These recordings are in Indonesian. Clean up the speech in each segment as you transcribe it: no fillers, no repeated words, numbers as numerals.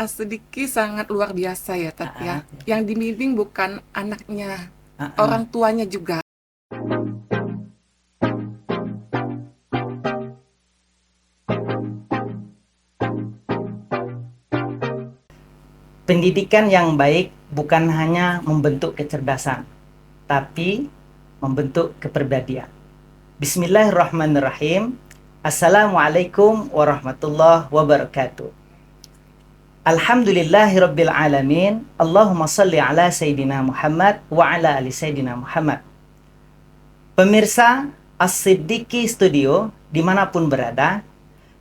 Sedikit sangat luar biasa ya, Tat ya. Ah, Yang dibimbing bukan anaknya, ah, orang ah. tuanya juga. Pendidikan yang baik bukan hanya membentuk kecerdasan, tapi membentuk kepribadian. Bismillahirrahmanirrahim. Assalamualaikum warahmatullahi wabarakatuh. Alhamdulillahirabbil alamin. Allahumma shalli ala Sayyidina Muhammad wa ala ali Sayyidina Muhammad. Pemirsa As-Siddiqi Studio dimanapun berada,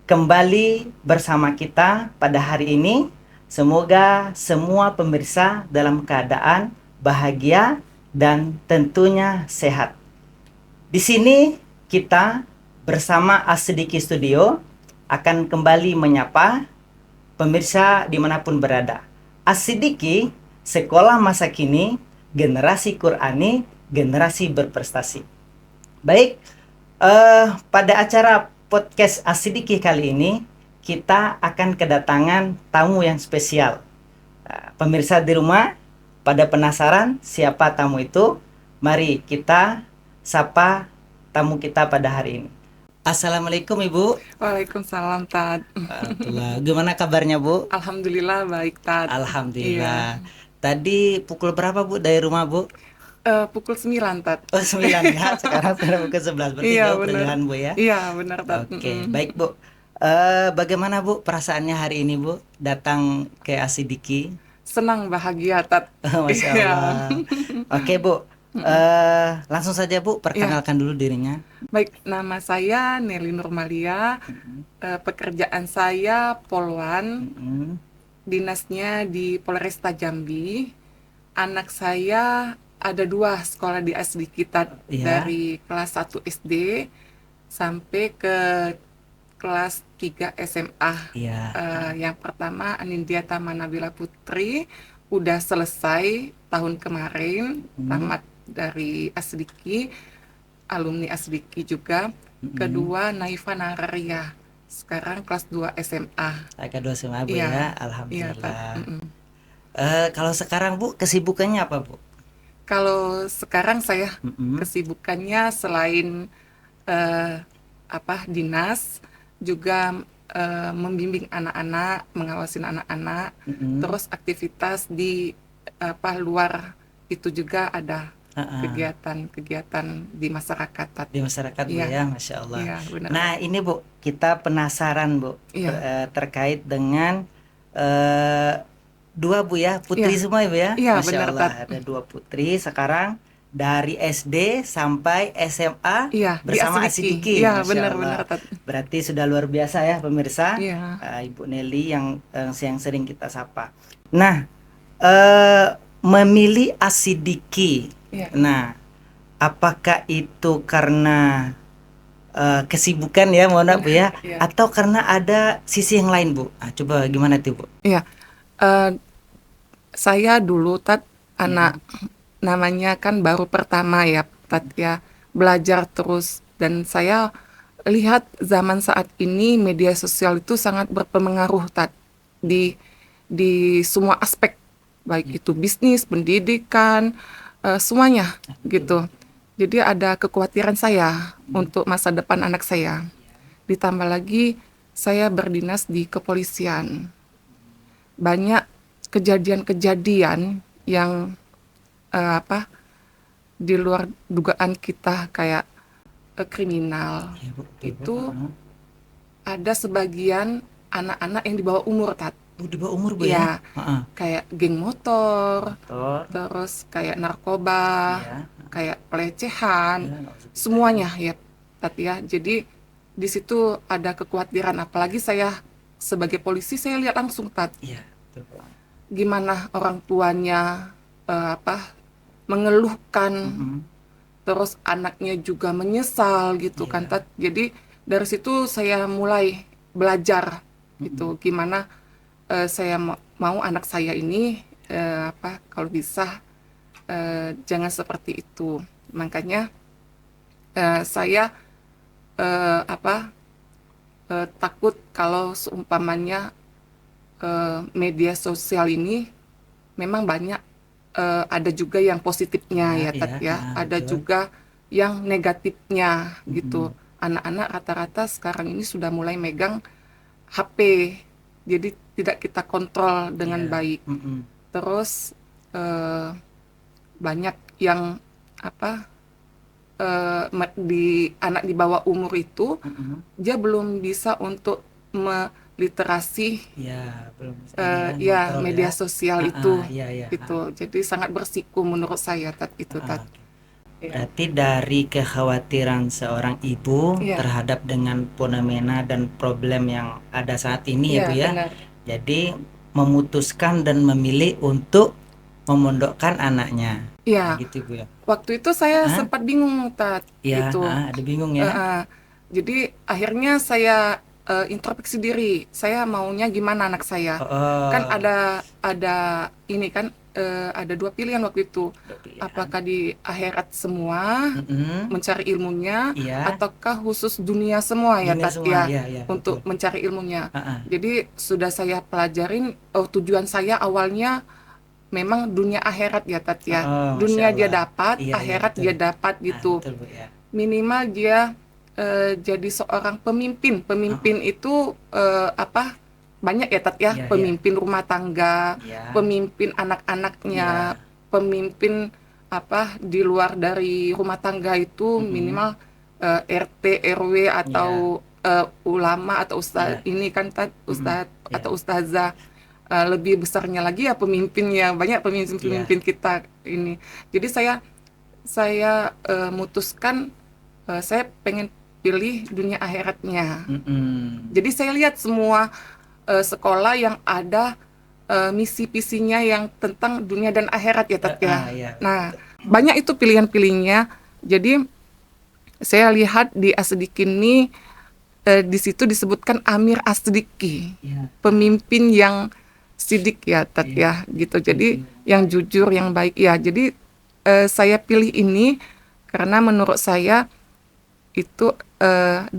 kembali bersama kita pada hari ini. Semoga semua pemirsa dalam keadaan bahagia dan tentunya sehat. Di sini kita bersama As-Siddiqi Studio akan kembali menyapa pemirsa dimanapun berada. As-Siddiqi, sekolah masa kini, generasi Qurani, generasi berprestasi. Baik, pada acara podcast As-Siddiqi kali ini kita akan kedatangan tamu yang spesial. Pemirsa di rumah pada penasaran siapa tamu itu? Mari kita sapa tamu kita pada hari ini. Assalamualaikum Ibu. Waalaikumsalam, Tat. Alhamdulillah. Gimana kabarnya Bu? Alhamdulillah baik, Tat. Iya. Alhamdulillah. Tadi pukul berapa Bu dari rumah Bu? Pukul 9, Tat. Oh 9 ya. Sekarang sudah pukul 11. Berarti Iya, jauh bener. perjalanan Bu ya. Iya, bener, Tat. Oke, baik Bu. Bagaimana Bu perasaannya hari ini Bu datang ke Asidiki? Senang, bahagia, Tat. Masya Iya. Allah. Oke Bu, langsung saja Bu Iya. perkenalkan dulu dirinya. Baik, nama saya Nelly Nurmalia. Pekerjaan saya Polwan, Mm, dinasnya di Polresta Jambi. Anak saya ada 2 sekolah di asli kita, Iya, dari kelas 1 SD sampai ke kelas 3 SMA. iya. Yang pertama Anindya Tamanabila Putri udah selesai tahun kemarin, tamat dari Asdiki, alumni Asdiki juga. Kedua Naifa Nararia, sekarang kelas 2 SMA. Kedua sama Bu Iya, ya, iya, Tat. alhamdulillah. Kalau sekarang Bu kesibukannya apa Bu? Kalau sekarang saya Mm-mm. kesibukannya selain eh, dinas, juga membimbing anak-anak, mengawasin anak-anak, Mm-mm. terus aktivitas di luar itu juga ada Uh-uh. kegiatan-kegiatan di masyarakat, Tat. Di masyarakat Bu Iya, ya, Masya Allah. iya, benar, Nah Tat. ini Bu, kita penasaran Bu Iya, terkait dengan eh, dua Bu ya, putri iya, semua Ibu ya, iya, Masya benar, Tat. Allah. Ada 2 putri sekarang dari SD sampai SMA Iya, di bersama Asidiki. Asidiki, Iya, Masya benar-benar, Allah. Tat. Berarti sudah luar biasa ya pemirsa, Iya, Ibu Nelly yang sering kita sapa. Nah, eh, memilih Asidiki. iya, Nah, apakah itu karena kesibukan ya, mohon maaf Bu ya, iya, atau karena ada sisi yang lain Bu? Coba gimana tuh Bu? iya. Eh, saya dulu, Tat, Iya, anak namanya kan baru pertama ya, Tat ya, belajar terus. Dan saya lihat zaman saat ini media sosial itu sangat berpengaruh, Tat, di semua aspek, baik itu bisnis, pendidikan, semuanya betul. gitu. Jadi ada kekhawatiran saya untuk masa depan anak saya. Ditambah lagi saya berdinas di kepolisian. Banyak kejadian-kejadian yang eh, apa di luar dugaan kita, kayak kriminal. Iya Bu, betul Bu. Itu ada sebagian anak-anak yang di bawah umur, Tat. Oh, di bawah umur Bu ya? Ya, Heeh. kayak geng motor, Motor, terus kayak narkoba, iya, kayak pelecehan, iya, nauzubillah ya. semuanya ya, Tat ya. Jadi di situ ada kekhawatiran, apalagi saya sebagai polisi saya lihat langsung, Tat, Iya, betul Bu. gimana orang tuanya mengeluhkan, Mm-mm. terus anaknya juga menyesal gitu kan, Iya. Tat. Jadi dari situ saya mulai belajar Mm-mm. gitu, gimana saya mau anak saya ini kalau bisa jangan seperti itu. Makanya saya takut kalau seumpamanya media sosial ini memang banyak, ada juga yang positifnya ya Tat ya, ada betul. juga yang negatifnya gitu. Mm-mm. Anak-anak rata-rata sekarang ini sudah mulai megang HP, jadi tidak kita kontrol dengan Ya. baik. Mm-mm. Terus eh, banyak yang apa di anak di bawah umur itu Mm-mm. dia belum bisa untuk meliterasi Ya, belum ini ya ya ngontrol ya. media sosial itu Iya, iya. gitu. Jadi sangat bersiko menurut saya Tat itu Tat. Oke. Ya. Berarti dari kekhawatiran seorang ibu Iya, terhadap dengan fenomena dan problem yang ada saat ini ya iya Bu ya. benar. Jadi memutuskan dan memilih untuk memondokkan anaknya. Nah, Iya, gitu Bu ya. waktu itu saya Ah, sempat bingung Tat iya, gitu. ada bingung ya. Heeh. Jadi akhirnya saya introspeksi diri. Saya maunya gimana anak saya? Kan Oh, ada ini kan ada dua pilihan waktu itu. ada pilihan. Apakah di akhirat semua Mm-mm. mencari ilmunya Iya, ataukah khusus dunia semua ya dunia Tat semua. ya Iya, iya, betul. untuk mencari ilmunya. Ah, ah. Jadi sudah saya pelajarin tujuan saya awalnya memang dunia akhirat ya Tat ya. Oh, Masya Dunia dia Allah. dapat, Iya, iya, akhirat betul. dia dapat Ah, gitu. betul Bu ya. Minimal dia jadi seorang pemimpin. Ah, ah. Pemimpin itu apa? Banyak ya Tat ya, Iya, iya. pemimpin rumah tangga, Iya, pemimpin anak-anaknya, iya. pemimpin apa di luar dari rumah tangga itu Mm-mm. minimal RT, RW Iya, atau ulama atau ustaz iya. ini kan Tat, Mm-mm. ustaz Iya, atau ustazah. Lebih besarnya lagi ya pemimpinnya, banyak iya. pemimpin-pemimpin kita ini. Jadi saya memutuskan saya pengen pilih dunia akhiratnya. Mm-mm. Jadi saya lihat semua sekolah yang ada misi visinya yang tentang dunia dan akhirat ya Tat ya. Iya, Nah, betul. banyak itu pilihan-pilihannya. Jadi saya lihat di As-Siddiqi ini di situ disebutkan Amir As-Siddiqi, Iya, pemimpin yang sidik ya Tat iya. ya gitu. Jadi Jujur. yang jujur, yang baik ya. Jadi saya pilih ini karena menurut saya itu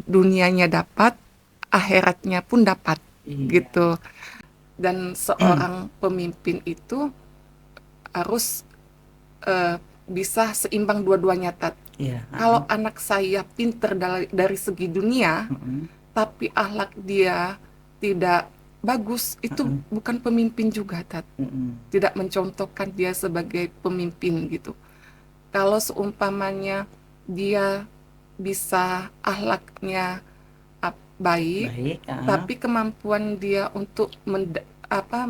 dunianya dapat, akhiratnya pun dapat Iya. gitu. Dan seorang pemimpin itu harus bisa seimbang dua-duanya Tat. Iya. Kalau anak saya pinter dari segi dunia, Mm-mm. tapi akhlak dia tidak bagus, itu Mm-mm. bukan pemimpin juga Tat. Mm-mm. Tidak mencontohkan dia sebagai pemimpin gitu. Kalau seumpamanya dia bisa akhlaknya baik, Baik. tapi kemampuan dia untuk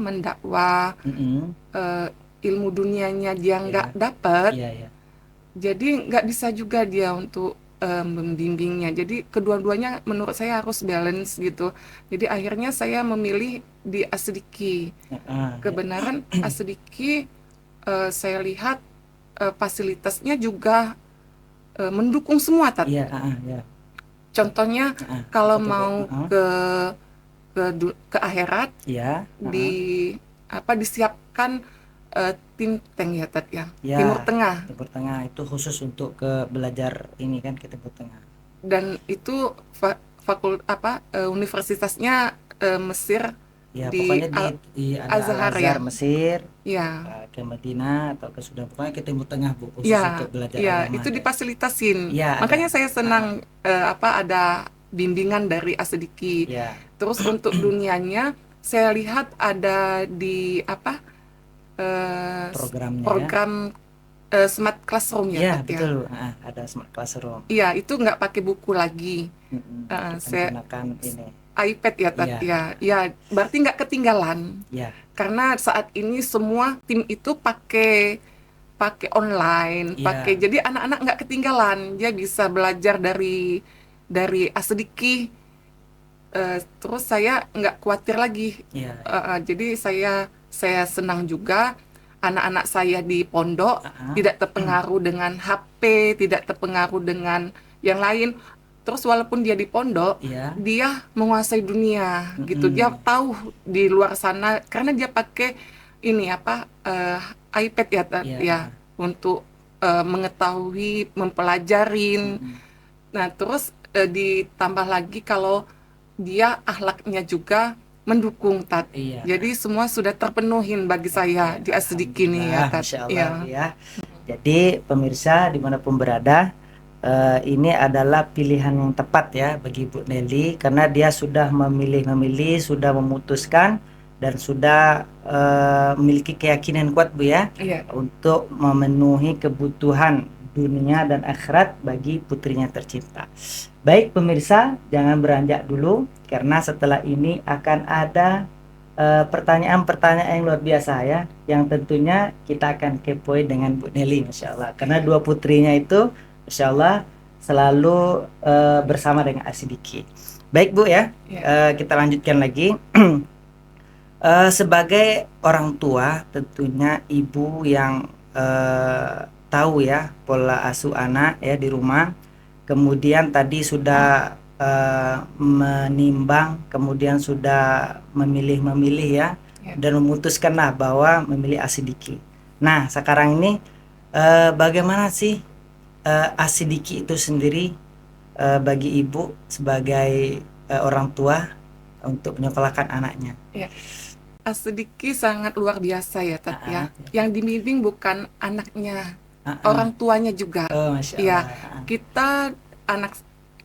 mendakwah Mm-mm. eh, ilmu dunianya dia Iya, nggak dapat, iya, iya. jadi nggak bisa juga dia untuk membimbingnya. Jadi kedua-duanya menurut saya harus balance gitu. Jadi akhirnya saya memilih di As-Siddiqi. Iya. Kebenaran As-Siddiqi saya lihat fasilitasnya juga mendukung semua Tat. Iya, iya. Contohnya Apa kalau tuh, Bu? mau ke akhirat Iya. di disiapkan tim tank ya Tat ya. Ya, Timur Tengah, Timur Tengah itu khusus untuk ke belajar ini kan ke Timur Tengah. dan itu universitasnya Mesir Ya, di pokoknya di ada Azhar Al-Azhar ya. Mesir, Ya. ke Madinah atau ke Sudan, pokoknya ke Timur Tengah Bu, khusus Ya, untuk belajar ya, agama itu ada. difasilitasin. Iya, Makanya ada. saya senang ada bimbingan dari As-Siddiqi. Ya, Terus untuk dunianya saya lihat ada di programnya ya. program Smart Classroom ya Iya, Tat ya. betul. Ada Smart Classroom. Iya, itu nggak pakai buku lagi. Kita Saya menggunakan ini. iPad ya Tat Iya, ya. Ya, berarti nggak ketinggalan. ya, Karena saat ini semua tim itu pakai online, iya, jadi anak-anak nggak ketinggalan. Dia bisa belajar dari As-Siddiqi. Terus saya nggak khawatir lagi. iya. Jadi saya senang juga anak-anak saya di pondok Ah, tidak terpengaruh dengan HP, tidak terpengaruh dengan yang lain. Terus walaupun dia di pondok, iya. dia menguasai dunia gitu. Dia tahu di luar sana karena dia pakai ini iPad ya Tat, Iya. ya untuk mengetahui, mempelajarin. Nah, terus ditambah lagi kalau dia akhlaknya juga mendukung Tat. Iya. Jadi semua sudah terpenuhin bagi saya di As-Siddiqui nih ya Tat. Masya Iya. Allah ya. Jadi pemirsa dimanapun berada, ini adalah pilihan yang tepat ya bagi Bu Nelly karena dia sudah memilih, sudah memutuskan dan sudah memiliki keyakinan kuat Bu ya Iya. untuk memenuhi kebutuhan dunia dan akhirat bagi putrinya tercinta. Baik pemirsa, jangan beranjak dulu karena setelah ini akan ada pertanyaan-pertanyaan yang luar biasa ya, yang tentunya kita akan kepoin dengan Bu Nelly, Masya Allah. Karena dua putrinya itu, Masya Allah, selalu bersama dengan As-Siddiqui. Baik Bu ya, Iya. kita lanjutkan lagi. Sebagai orang tua, tentunya ibu yang tahu ya pola asuh anak ya di rumah. Kemudian tadi sudah menimbang, kemudian sudah memilih ya, Ya. dan memutuskanlah bahwa memilih As-Siddiqui. Nah, sekarang ini bagaimana sih As-Siddiqui itu sendiri bagi ibu sebagai orang tua untuk menyekolahkan anaknya? Ya. As-Siddiqui sangat luar biasa ya Tat ya. Ah, Yang dibimbing bukan anaknya, ah. orang tuanya juga. Oh, Masya Ya, Allah.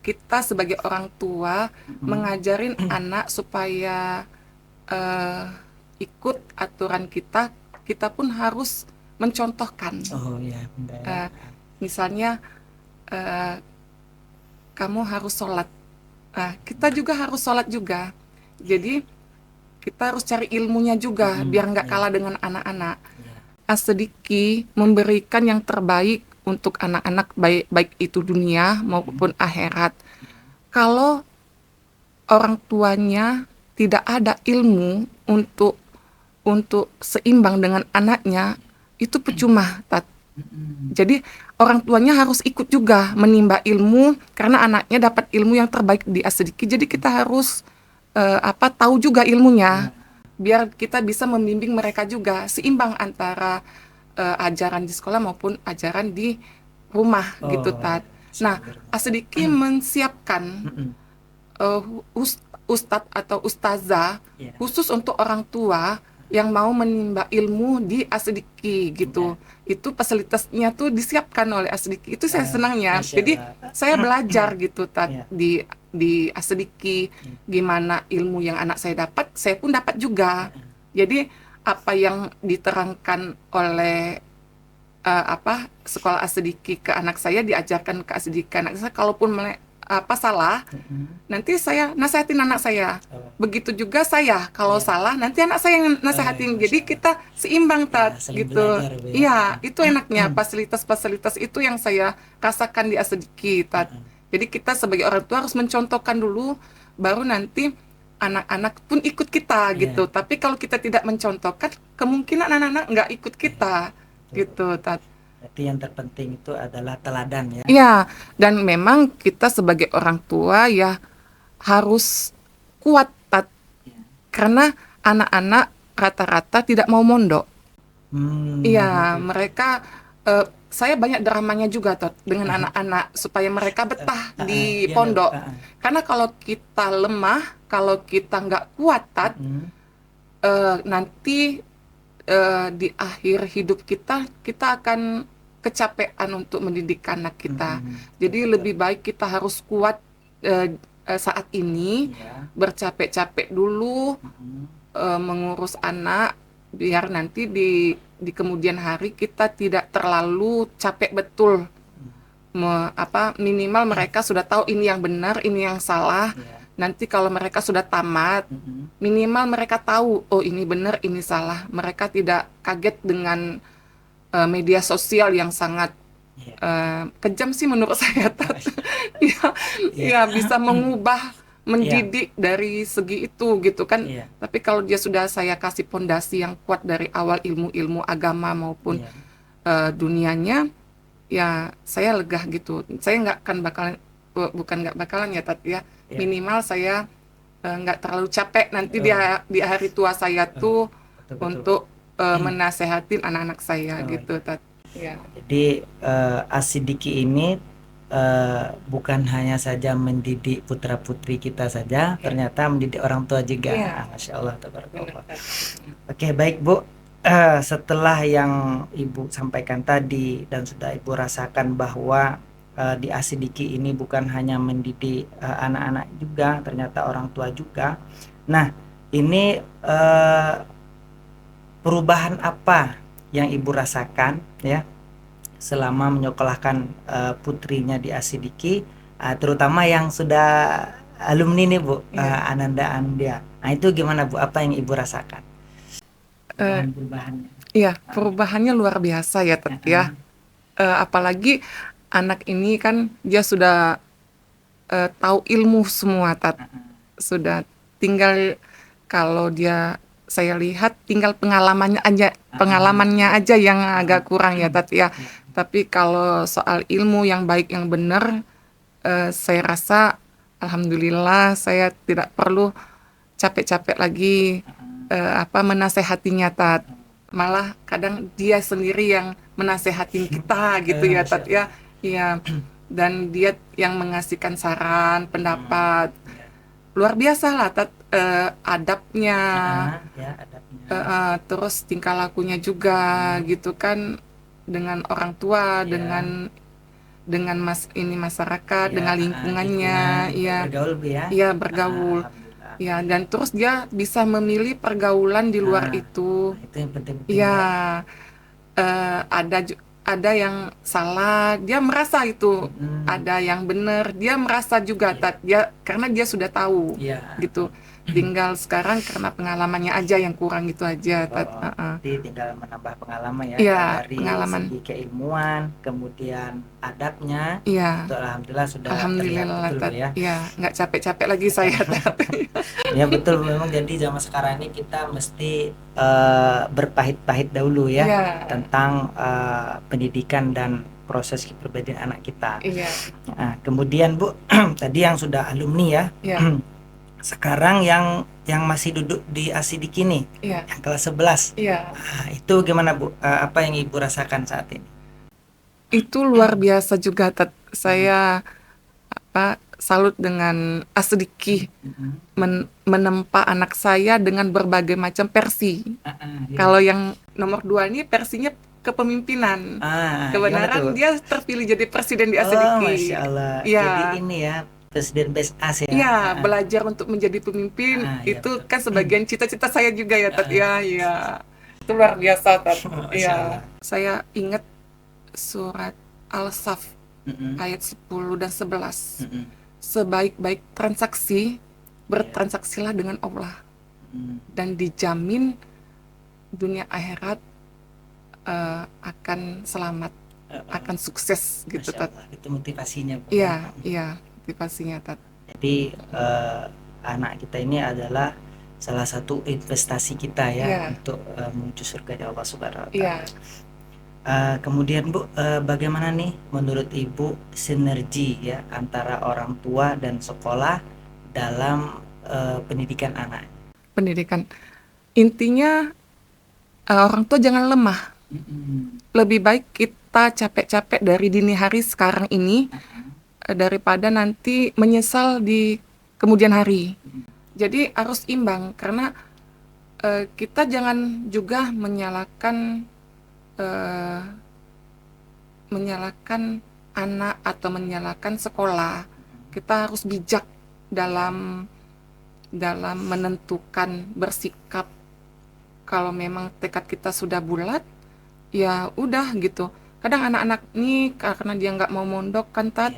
kita sebagai orang tua Mm-mm. mengajarin anak supaya ikut aturan kita, kita pun harus mencontohkan. Oh ya, benar. Eh, misalnya kamu harus sholat, kita juga harus sholat juga. Jadi kita harus cari ilmunya juga biar nggak kalah dengan anak-anak. As-Siddiqui memberikan yang terbaik untuk anak-anak, baik itu dunia maupun akhirat. Kalau orang tuanya tidak ada ilmu untuk seimbang dengan anaknya, itu percuma, Tat. Jadi orang tuanya harus ikut juga menimba ilmu karena anaknya dapat ilmu yang terbaik di As-Siddiqui. Jadi kita harus tahu juga ilmunya biar kita bisa membimbing mereka juga seimbang antara ajaran di sekolah maupun ajaran di rumah gitu Tat. Nah, As-Siddiqui mensiapkan ustadz atau ustazah khusus untuk orang tua yang mau menimba ilmu di As-Siddiqui gitu. Itu fasilitasnya tuh disiapkan oleh As-Siddiqui. Itu saya senangnya. Jadi saya belajar gitu Tat di As-Siddiqui gimana ilmu yang anak saya dapat, saya pun dapat juga. Jadi apa yang diterangkan oleh sekolah As-Siddiqui ke anak saya diajarkan ke As-Siddiqui anak saya. Kalaupun salah, nanti saya nasihatin anak saya. Begitu juga saya, kalau salah nanti anak saya yang nasihatin. Jadi kita seimbang Tat gitu. Iya, itu enaknya fasilitas-fasilitas itu yang saya rasakan di As-Siddiqui Tat. Jadi kita sebagai orang tua harus mencontohkan dulu, baru nanti anak-anak pun ikut kita gitu. Tapi kalau kita tidak mencontohkan, kemungkinan anak-anak nggak ikut kita gitu Tat. Berarti yang terpenting itu adalah teladan ya. Iya, dan memang kita sebagai orang tua ya harus kuat Tat. Karena anak-anak rata-rata tidak mau mondok. Iya, mereka saya banyak dramanya juga Tot dengan anak-anak supaya mereka betah di pondok. Karena kalau kita lemah, kalau kita nggak kuat Tat, nanti di akhir hidup kita akan kecapean untuk mendidik anak kita. Jadi lebih baik kita harus kuat saat ini, bercapek-capek dulu mengurus anak, biar nanti di kemudian hari kita tidak terlalu capek betul. Minimal mereka sudah tahu ini yang benar, ini yang salah. Nanti kalau mereka sudah tamat, minimal mereka tahu, oh ini benar, ini salah. Mereka tidak kaget dengan media sosial yang sangat kejam sih menurut saya. Ya, bisa mengubah, mendidik dari segi itu gitu kan. Tapi kalau dia sudah saya kasih pondasi yang kuat dari awal, ilmu-ilmu agama maupun dunianya, ya saya lega gitu. Saya nggak akan bakalan ya Tat ya. Minimal saya nggak terlalu capek nanti di hari tua saya tuh untuk menasehatin anak-anak saya gitu Tat. Ya. Jadi As-Siddiqui ini bukan hanya saja mendidik putra-putri kita saja, ternyata mendidik orang tua juga. Iya. Masya Allah, tabarakallah. Benar, Tat. Oke, baik Bu. Setelah yang Ibu sampaikan tadi dan sudah Ibu rasakan bahwa di Asidiki ini bukan hanya mendidik anak-anak juga, ternyata orang tua juga. Nah, ini perubahan apa yang Ibu rasakan ya selama menyekolahkan putrinya di Asidiki, terutama yang sudah alumni nih Bu, Iya. Ananda Andia. Nah, itu gimana Bu? Apa yang Ibu rasakan? Eh, Perubahannya. iya, perubahannya luar biasa ya, Tat ya. Apalagi anak ini kan dia sudah tahu ilmu semua, Tat. Sudah tinggal kalau dia saya lihat tinggal pengalamannya aja yang agak kurang ya, Tat ya. Tapi kalau soal ilmu yang baik yang benar, saya rasa alhamdulillah saya tidak perlu capek-capek lagi menasehatinya, Tat. Malah kadang dia sendiri yang menasehatin kita gitu ya, Masya Tat ya. Allah. Iya. Dan dia yang mengasihkan saran, pendapat. Luar biasa lah, Tat. Adabnya, Ya, adabnya. terus tingkah lakunya juga gitu kan dengan orang tua, Ya. dengan masyarakat, Ya, dengan lingkungan lingkungannya, iya, bergaul Bu ya. iya bergaul. Alhamdulillah. Ya, dan terus dia bisa memilih pergaulan di luar itu. Itu yang penting-penting Ya, ya. ada yang salah, dia merasa itu. Ada yang benar, dia merasa juga, Iya. Tat. Karena dia sudah tahu, Iya. gitu. Tinggal sekarang karena pengalamannya aja yang kurang gitu aja, Tat. Jadi tinggal menambah pengalaman ya, Iya, dari pengalaman. segi keilmuan, kemudian adabnya, Iya, itu alhamdulillah sudah terlihat alhamdulillah, betul Bu Tat. ya. Iya, nggak capek-capek lagi saya, Tat. Ya betul, memang jadi zaman sekarang ini kita mesti berpahit-pahit dahulu ya Iya, tentang pendidikan dan proses kepribadian anak kita. iya, Nah, kemudian Bu, tadi yang sudah alumni ya, iya, sekarang yang masih duduk di Asidiki nih, iya, yang kelas 11. iya. Itu gimana Bu? Apa yang Ibu rasakan saat ini? Itu luar biasa juga, Tat. Saya salut dengan Asdiki menempa anak saya dengan berbagai macam versi. Kalau yang nomor 2 ini versinya kepemimpinan. Gimana Kebenaran tuh? dia terpilih jadi presiden di Oh, Asdiki. Masya Allah. Iya. Jadi ini ya, Presiden Best As ya. Iya, belajar untuk menjadi pemimpin Iya, itu betul. kan sebagian cita-cita saya juga ya, Tat. Ya, iya. Itu luar biasa, Tat. Masya Iya. Allah. Saya ingat surat Al-Saf Mm-mm. ayat 10 dan 11. Mm-mm. Sebaik-baik transaksi, bertransaksilah dengan Allah. Dan dijamin dunia akhirat akan selamat, akan sukses gitu, Masya Tat. Allah. Itu motivasinya Bu. Iya, iya, motivasinya, Tat. Jadi anak kita ini adalah salah satu investasi kita ya, Iya. untuk menuju surga Allah Subhanahu wa Iya. Ta'ala. Kemudian Bu, bagaimana nih menurut Ibu sinergi ya antara orang tua dan sekolah dalam pendidikan anak? Pendidikan. Intinya orang tua jangan lemah. Lebih baik kita capek-capek dari dini hari sekarang ini daripada nanti menyesal di kemudian hari. Jadi harus imbang karena kita jangan juga menyalahkan anak atau menyalahkan sekolah. Kita harus bijak dalam menentukan bersikap. Kalau memang tekad kita sudah bulat, ya udah gitu. Kadang anak-anak ini karena dia nggak mau mondok kan, Tat,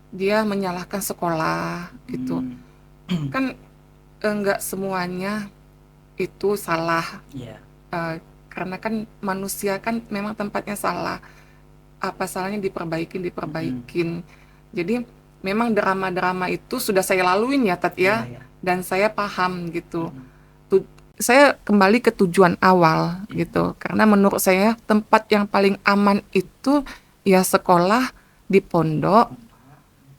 dia menyalahkan sekolah gitu. Kan nggak semuanya itu salah. Karena kan manusia kan memang tempatnya salah. Apa salahnya diperbaikin. Jadi memang drama-drama itu sudah saya laluin ya, Tat ya. Dan saya paham gitu. Saya kembali ke tujuan awal gitu. Karena menurut saya tempat yang paling aman itu ya sekolah di pondok,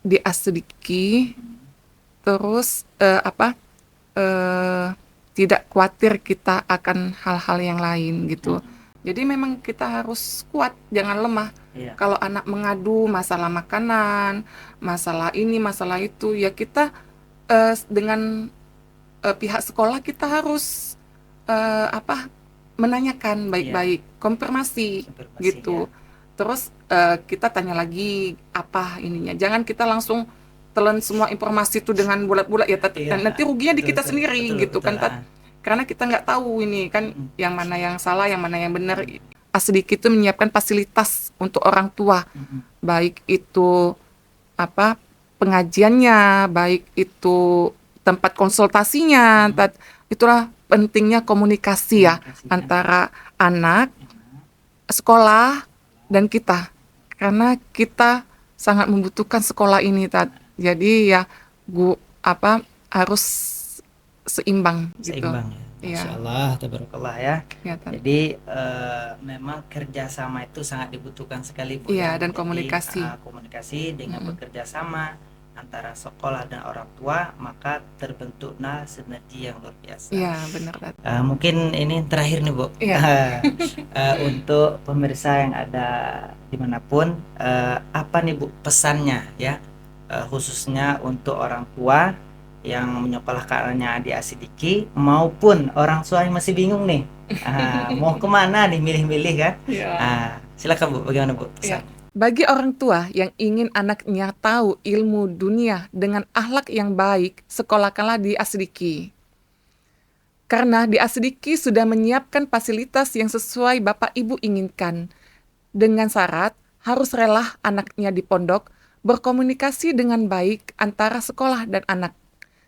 di Asidiki, terus tidak khawatir kita akan hal-hal yang lain gitu. Jadi memang kita harus kuat, jangan lemah. Iya. Kalau anak mengadu masalah makanan, masalah ini, masalah itu, ya kita dengan pihak sekolah kita harus menanyakan baik-baik, konfirmasi Konfirmasi, gitu. Terus kita tanya lagi apa ininya. Jangan kita langsung telan semua informasi itu dengan bulat-bulat ya, Iya. nanti ruginya di kita Betul, sendiri betul, gitu betul, kan, Tat. Karena kita nggak tahu ini kan yang mana yang salah, yang mana yang benar. Sedikit itu menyiapkan fasilitas untuk orang tua, baik itu apa pengajiannya, baik itu tempat konsultasinya. Itulah pentingnya komunikasi ya antara anak, sekolah, dan kita. Karena kita sangat membutuhkan sekolah ini, Tat. Jadi ya harus seimbang gitu. Seimbang ya. Iya. Masya Allah, tabarakallah ya. Ya, Tat. Jadi memang kerjasama itu sangat dibutuhkan sekali, Bu. Iya, ya. dan Jadi, komunikasi. komunikasi dengan bekerja sama antara sekolah dan orang tua, maka terbentuklah sinergi yang luar biasa. Iya, benar, Tat. Mungkin ini terakhir nih, Bu. Iya. Untuk pemirsa yang ada dimanapun, apa nih, Bu, pesannya ya, khususnya untuk orang tua yang menyekolahkan anaknya di Asidiki maupun orang tua yang masih bingung nih, mau kemana nih, milih-milih kan? Silakan, Bu, bagaimana, Bu, pesan? Iya. Bagi orang tua yang ingin anaknya tahu ilmu dunia dengan akhlak yang baik, sekolahkanlah di Asidiki. Karena di Asidiki sudah menyiapkan fasilitas yang sesuai Bapak Ibu inginkan. Dengan syarat harus rela anaknya di pondok berkomunikasi dengan baik antara sekolah dan anak.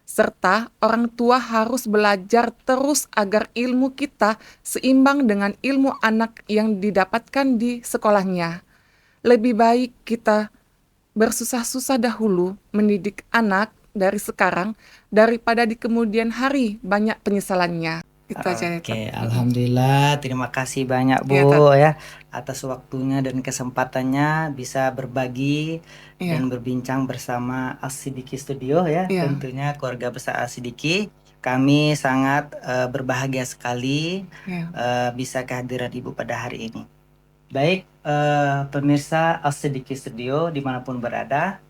Serta orang tua harus belajar terus agar ilmu kita seimbang dengan ilmu anak yang didapatkan di sekolahnya. Lebih baik kita bersusah-susah dahulu mendidik anak dari sekarang daripada di kemudian hari banyak penyesalannya. Itu aja. Oke, alhamdulillah, terima kasih banyak, Bu, ya, atas waktunya dan kesempatannya bisa berbagi dan berbincang bersama Asidiki Studio ya. Tentunya keluarga besar Asidiki. Kami sangat berbahagia sekali bisa kehadiran Ibu pada hari ini. Baik, pemirsa Asidiki Studio dimanapun berada,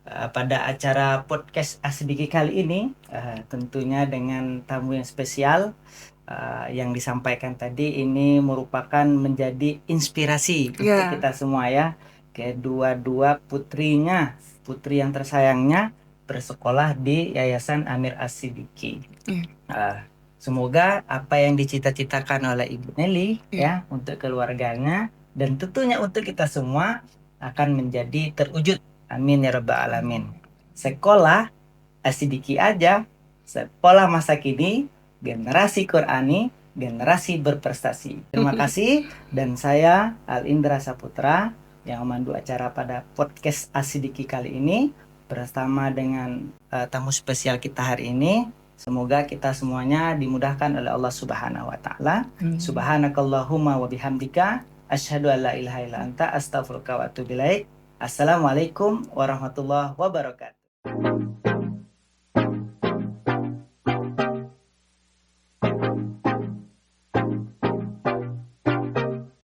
pada acara podcast Asidiki kali ini tentunya dengan tamu yang spesial, yang disampaikan tadi ini merupakan menjadi inspirasi untuk kita semua ya. Kedua-dua putrinya, putri yang tersayangnya bersekolah di Yayasan Amir Asidiki. Semoga apa yang dicita-citakan oleh Ibu Nelly ya untuk keluarganya dan tentunya untuk kita semua akan menjadi terwujud. Amin ya rabbal alamin. Sekolah Asidiki aja, sekolah masa kini, generasi Qurani, generasi berprestasi. Terima kasih, dan saya Al Indra Saputra yang memandu acara pada podcast Asidiki kali ini bersama dengan tamu spesial kita hari ini. Semoga kita semuanya dimudahkan oleh Allah Subhanahu wa taala. Subhanakallahumma wa bihamdika asyhadu an la ilaha illa anta astaghfiruka wa atubu ilaik. Assalamualaikum warahmatullahi wabarakatuh.